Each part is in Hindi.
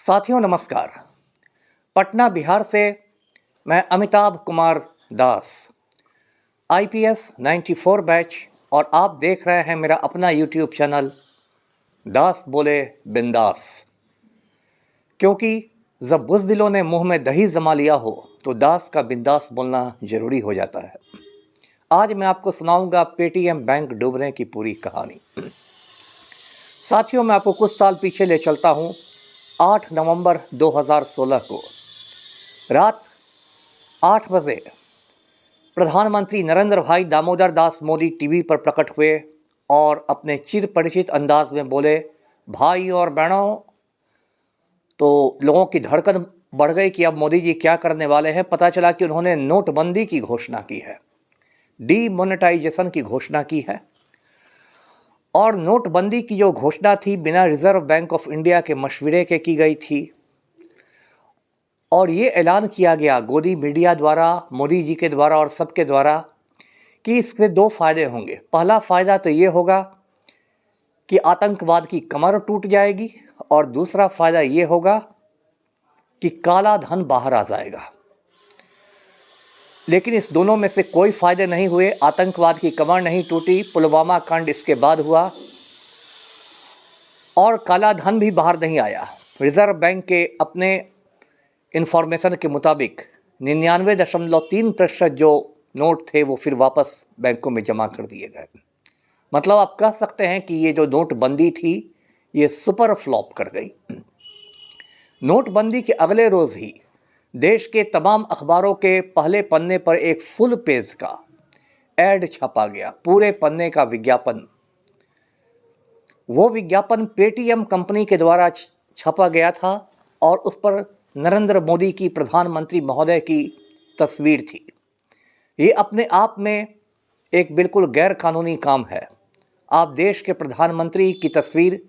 साथियों नमस्कार। पटना बिहार से मैं अमिताभ कुमार दास, आईपीएस 94 बैच, और आप देख रहे हैं मेरा अपना यूट्यूब चैनल दास बोले बिंदास। क्योंकि जब बुज़दिलों ने मुंह में दही जमा लिया हो तो दास का बिंदास बोलना ज़रूरी हो जाता है। आज मैं आपको सुनाऊंगा पेटीएम बैंक डूबने की पूरी कहानी। साथियों, मैं आपको कुछ साल पीछे ले चलता हूं। 8 नवंबर 2016 को रात 8 बजे प्रधानमंत्री नरेंद्र भाई दामोदर दास मोदी टीवी पर प्रकट हुए और अपने चिर परिचित अंदाज में बोले, भाई और बहनों। तो लोगों की धड़कन बढ़ गई कि अब मोदी जी क्या करने वाले हैं। पता चला कि उन्होंने नोटबंदी की घोषणा की है, डीमोनेटाइजेशन की घोषणा की है। और नोटबंदी की जो घोषणा थी बिना रिजर्व बैंक ऑफ इंडिया के मशवरे के की गई थी। और ये ऐलान किया गया गोदी मीडिया द्वारा, मोदी जी के द्वारा और सबके द्वारा कि इससे दो फायदे होंगे। पहला फ़ायदा तो ये होगा कि आतंकवाद की कमर टूट जाएगी, और दूसरा फ़ायदा ये होगा कि काला धन बाहर आ जाएगा। लेकिन इस दोनों में से कोई फ़ायदे नहीं हुए। आतंकवाद की कमर नहीं टूटी, पुलवामा कांड इसके बाद हुआ, और काला धन भी बाहर नहीं आया। रिजर्व बैंक के अपने इन्फॉर्मेशन के मुताबिक 99.3% जो नोट थे वो फिर वापस बैंकों में जमा कर दिए गए। मतलब आप कह सकते हैं कि ये जो नोटबंदी थी ये सुपर फ्लॉप कर गई। नोटबंदी के अगले रोज़ ही देश के तमाम अखबारों के पहले पन्ने पर एक फुल पेज का ऐड छपा गया, पूरे पन्ने का विज्ञापन। वो विज्ञापन पेटीएम कंपनी के द्वारा छपा गया था और उस पर नरेंद्र मोदी की, प्रधानमंत्री महोदय की तस्वीर थी। ये अपने आप में एक बिल्कुल गैर कानूनी काम है। आप देश के प्रधानमंत्री की तस्वीर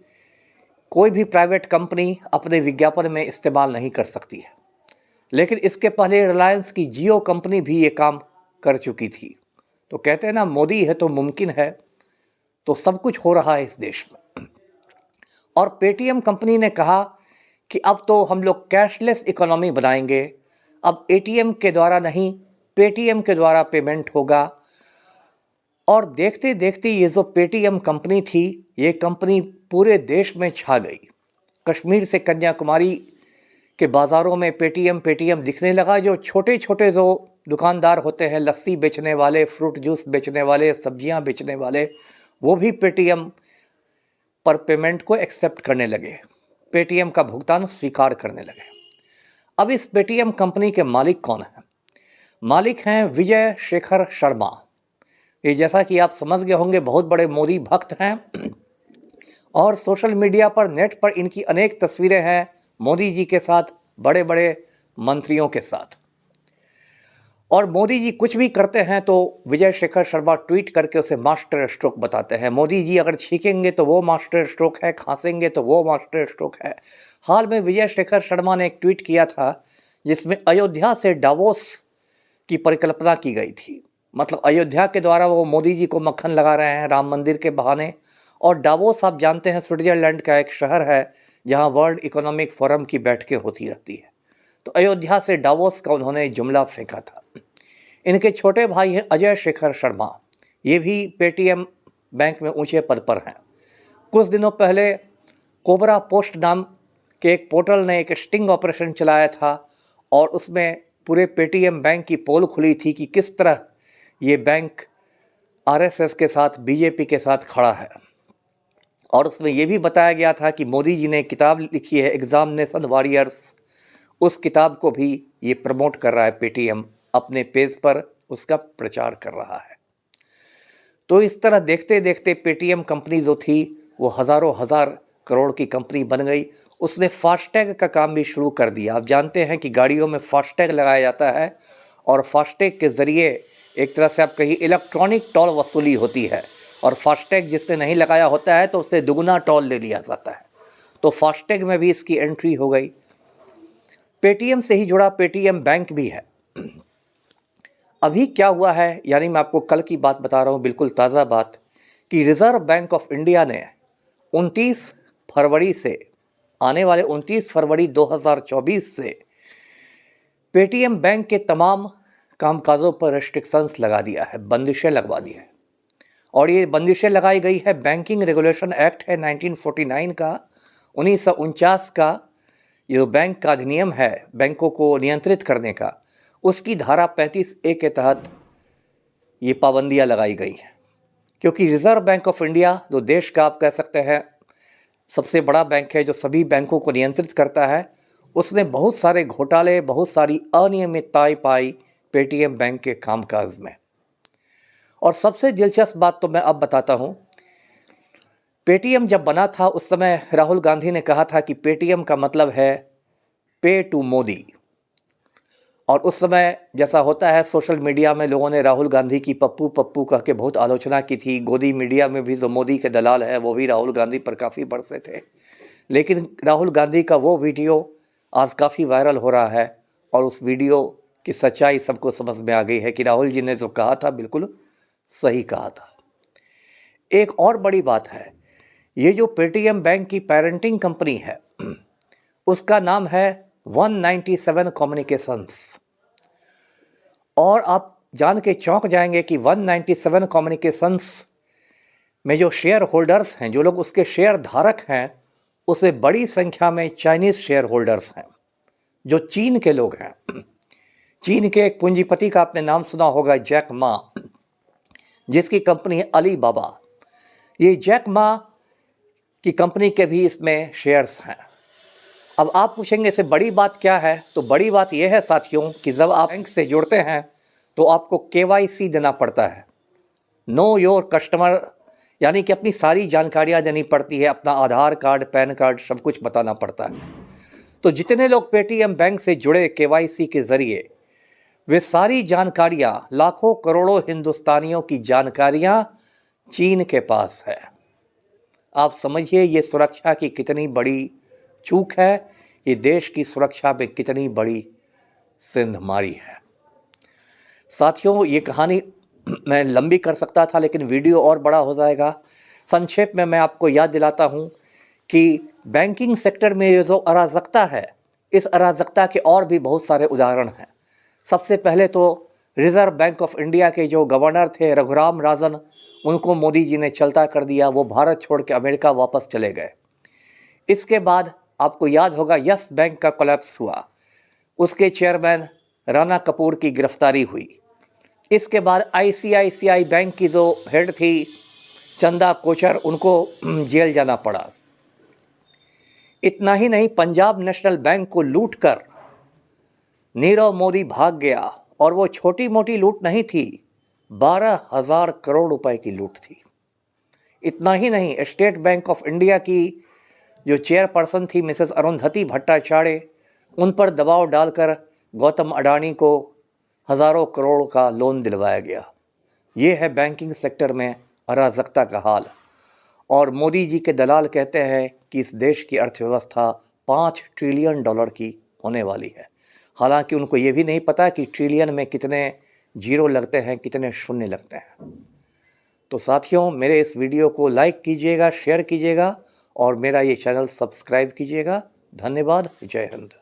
कोई भी प्राइवेट कंपनी अपने विज्ञापन में इस्तेमाल नहीं कर सकती है। लेकिन इसके पहले रिलायंस की जियो कंपनी भी ये काम कर चुकी थी। तो कहते हैं ना, मोदी है तो मुमकिन है। तो सब कुछ हो रहा है इस देश में। और पेटीएम कंपनी ने कहा कि अब तो हम लोग कैशलेस इकोनॉमी बनाएंगे। अब एटीएम के द्वारा नहीं, पेटीएम के द्वारा पेमेंट होगा। और देखते देखते ये जो पेटीएम कंपनी थी, ये कंपनी पूरे देश में छा गई। कश्मीर से कन्याकुमारी के बाज़ारों में पेटीएम दिखने लगा। जो छोटे छोटे जो दुकानदार होते हैं, लस्सी बेचने वाले, फ्रूट जूस बेचने वाले, सब्जियां बेचने वाले, वो भी पेटीएम पर पेमेंट को एक्सेप्ट करने लगे, पेटीएम का भुगतान स्वीकार करने लगे। अब इस पेटीएम कंपनी के मालिक कौन हैं? मालिक हैं विजय शेखर शर्मा। ये जैसा कि आप समझ गए होंगे, बहुत बड़े मोदी भक्त हैं। और सोशल मीडिया पर, नेट पर इनकी अनेक तस्वीरें हैं मोदी जी के साथ, बड़े बड़े मंत्रियों के साथ। और मोदी जी कुछ भी करते हैं तो विजय शेखर शर्मा ट्वीट करके उसे मास्टर स्ट्रोक बताते हैं। मोदी जी अगर छींकेंगे तो वो मास्टर स्ट्रोक है, खांसेंगे तो वो मास्टर स्ट्रोक है। हाल में विजय शेखर शर्मा ने एक ट्वीट किया था जिसमें अयोध्या से डावोस की परिकल्पना की गई थी। मतलब अयोध्या के द्वारा वो मोदी जी को मक्खन लगा रहे हैं राम मंदिर के बहाने। और डावोस आप जानते हैं स्विट्जरलैंड का एक शहर है जहाँ वर्ल्ड इकोनॉमिक फोरम की बैठकें होती रहती है। तो अयोध्या से डावोस का उन्होंने जुमला फेंका था। इनके छोटे भाई हैं अजय शेखर शर्मा। ये भी पेटीएम बैंक में ऊंचे पद पर हैं। कुछ दिनों पहले कोबरा पोस्ट नाम के एक पोर्टल ने एक स्टिंग ऑपरेशन चलाया था और उसमें पूरे पेटीएम बैंक की पोल खुली थी कि किस तरह ये बैंक आरएसएस के साथ, बीजेपी के साथ खड़ा है। और उसमें यह भी बताया गया था कि मोदी जी ने किताब लिखी है एग्जामिनेशन वॉरियर्स, उस किताब को भी ये प्रमोट कर रहा है पेटीएम, अपने पेज पर उसका प्रचार कर रहा है। तो इस तरह देखते देखते पेटीएम कंपनी जो थी वो हज़ारों हज़ार करोड़ की कंपनी बन गई। उसने फास्टैग का काम भी शुरू कर दिया। आप जानते हैं कि गाड़ियों में फास्टैग लगाया जाता है और फास्टैग के ज़रिए एक तरह से आप कहिए इलेक्ट्रॉनिक टोल वसूली होती है। और फास्टैग जिसने नहीं लगाया होता है तो उससे दुगुना टोल ले लिया जाता है। तो फास्टैग में भी इसकी एंट्री हो गई। पेटीएम से ही जुड़ा पेटीएम बैंक भी है। अभी क्या हुआ है, यानी मैं आपको कल की बात बता रहा हूँ, बिल्कुल ताज़ा बात, कि रिज़र्व बैंक ऑफ इंडिया ने 29 फरवरी से आने वाले 29 फरवरी 2024 से पेटीएम बैंक के तमाम कामकाजों पर रेस्ट्रिक्शंस लगा दिया है, बंदिशें लगवा दी है। और ये बंदिशें लगाई गई है, बैंकिंग रेगुलेशन एक्ट है 1949 का, 1949 का जो बैंक का अधिनियम है बैंकों को नियंत्रित करने का, उसकी धारा 35A के तहत ये पाबंदियां लगाई गई हैं। क्योंकि रिज़र्व बैंक ऑफ इंडिया जो देश का आप कह सकते हैं सबसे बड़ा बैंक है, जो सभी बैंकों को नियंत्रित करता है, उसने बहुत सारे घोटाले, बहुत सारी अनियमितताएं पाई पेटीएम बैंक के कामकाज में। और सबसे दिलचस्प बात तो मैं अब बताता हूं, पेटीएम जब बना था उस समय राहुल गांधी ने कहा था कि पेटीएम का मतलब है पे टू मोदी। और उस समय जैसा होता है सोशल मीडिया में लोगों ने राहुल गांधी की पप्पू पप्पू कह के बहुत आलोचना की थी। गोदी मीडिया में भी जो मोदी के दलाल है वो भी राहुल गांधी पर काफ़ी बरसे थे। लेकिन राहुल गांधी का वो वीडियो आज काफ़ी वायरल हो रहा है और उस वीडियो की सच्चाई सबको समझ में आ गई है कि राहुल जी ने जो कहा था बिल्कुल सही कहा था। एक और बड़ी बात है, ये जो पेटीएम बैंक की पेरेंटिंग कंपनी है उसका नाम है 197 कम्युनिकेशंस। और आप जान के चौंक जाएंगे कि 197 कम्युनिकेशंस में जो शेयर होल्डर्स हैं, जो लोग उसके शेयर धारक हैं, उससे बड़ी संख्या में चाइनीज़ शेयर होल्डर्स हैं, जो चीन के लोग हैं। चीन के एक पूंजीपति का आपने नाम सुना होगा, जैक मा, जिसकी कंपनी है अली बाबा। ये जैक मा की कंपनी के भी इसमें शेयर्स हैं। अब आप पूछेंगे इससे बड़ी बात क्या है, तो बड़ी बात यह है साथियों कि जब आप बैंक से जुड़ते हैं तो आपको KYC देना पड़ता है, नो योर कस्टमर, यानी कि अपनी सारी जानकारियां देनी पड़ती है, अपना आधार कार्ड, पैन कार्ड, सब कुछ बताना पड़ता है। तो जितने लोग पेटीएम बैंक से जुड़े KYC के ज़रिए, वे सारी जानकारियां, लाखों करोड़ों हिंदुस्तानियों की जानकारियां चीन के पास है। आप समझिए ये सुरक्षा की कितनी बड़ी चूक है, ये देश की सुरक्षा में कितनी बड़ी सिंधमारी है। साथियों, ये कहानी मैं लंबी कर सकता था लेकिन वीडियो और बड़ा हो जाएगा। संक्षेप में मैं आपको याद दिलाता हूँ कि बैंकिंग सेक्टर में ये जो अराजकता है, इस अराजकता के और भी बहुत सारे उदाहरण हैं। सबसे पहले तो रिज़र्व बैंक ऑफ इंडिया के जो गवर्नर थे रघुराम राजन, उनको मोदी जी ने चलता कर दिया, वो भारत छोड़ के अमेरिका वापस चले गए। इसके बाद आपको याद होगा यस बैंक का कोलैप्स हुआ, उसके चेयरमैन राणा कपूर की गिरफ्तारी हुई। इसके बाद ICICI बैंक की जो हेड थी चंदा कोचर, उनको जेल जाना पड़ा। इतना ही नहीं, पंजाब नेशनल बैंक को लूटकर नीरव मोदी भाग गया, और वो छोटी मोटी लूट नहीं थी, 12,000 करोड़ रुपए की लूट थी। इतना ही नहीं, स्टेट बैंक ऑफ इंडिया की जो चेयरपर्सन थी मिसेस अरुंधति भट्टाचार्य, उन पर दबाव डालकर गौतम अडानी को हज़ारों करोड़ का लोन दिलवाया गया। ये है बैंकिंग सेक्टर में अराजकता का हाल। और मोदी जी के दलाल कहते हैं कि इस देश की अर्थव्यवस्था $5 ट्रिलियन की होने वाली है। हालांकि उनको ये भी नहीं पता कि ट्रिलियन में कितने जीरो लगते हैं, कितने शून्य लगते हैं। तो साथियों, मेरे इस वीडियो को लाइक कीजिएगा, शेयर कीजिएगा और मेरा ये चैनल सब्सक्राइब कीजिएगा। धन्यवाद। जय हिंद।